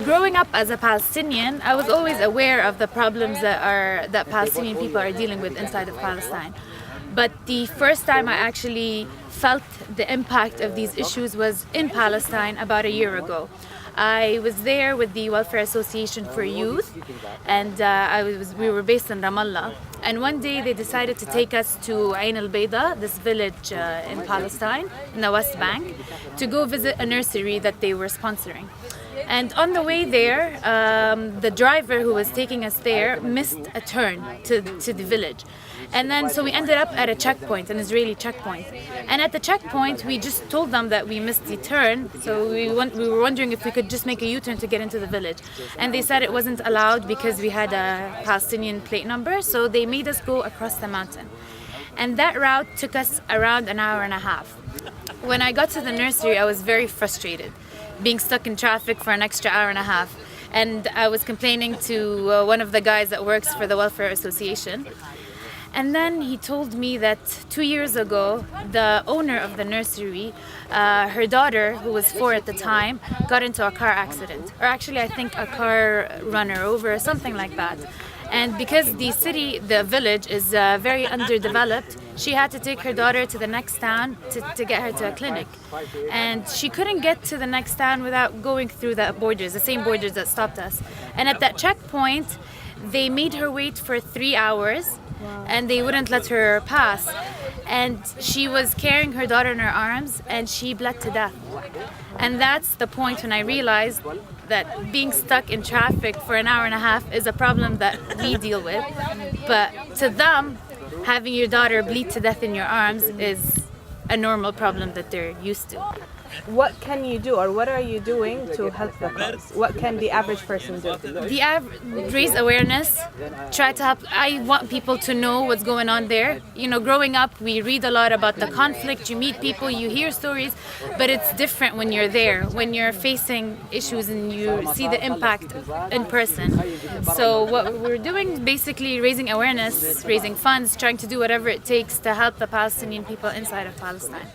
Growing up as a Palestinian, I was always aware of the problems that Palestinian people are dealing with inside of Palestine. But the first time I actually felt the impact of these issues was in Palestine about a year ago. I was there with the Welfare Association for Youth, and we were based in Ramallah. And one day they decided to take us to Ain al-Bayda, this village in Palestine, in the West Bank, to go visit a nursery that they were sponsoring. And on the way there, the driver who was taking us there missed a turn to the village. And then so we ended up at a checkpoint, an Israeli checkpoint. And at the checkpoint, we just told them that we missed the turn. So we were wondering if we could just make a U-turn to get into the village. And they said it wasn't allowed because we had a Palestinian plate number. So they made us go across the mountain. And that route took us around an hour and a half. When I got to the nursery, I was very frustrated, being stuck in traffic for an extra hour and a half. And I was complaining to one of the guys that works for the Welfare Association. And then he told me that 2 years ago, the owner of the nursery, her daughter, who was 4 at the time, got into a car accident. Or actually, I think a car ran her over or something like that. And because the village is very underdeveloped, she had to take her daughter to the next town to get her to a clinic. And she couldn't get to the next town without going through the borders, the same borders that stopped us. And at that checkpoint, they made her wait for 3 hours. And they wouldn't let her pass. And she was carrying her daughter in her arms and she bled to death. And that's the point when I realized that being stuck in traffic for an hour and a half is a problem that we deal with. But to them, having your daughter bleed to death in your arms is a normal problem that they're used to. What can you do, or what are you doing to help the cause? What can the average person do? Raise awareness, try to help. I want people to know what's going on there. You know, growing up, we read a lot about the conflict, you meet people, you hear stories, but it's different when you're there, when you're facing issues and you see the impact in person. So what we're doing is basically raising awareness, raising funds, trying to do whatever it takes to help the Palestinian people inside of Palestine.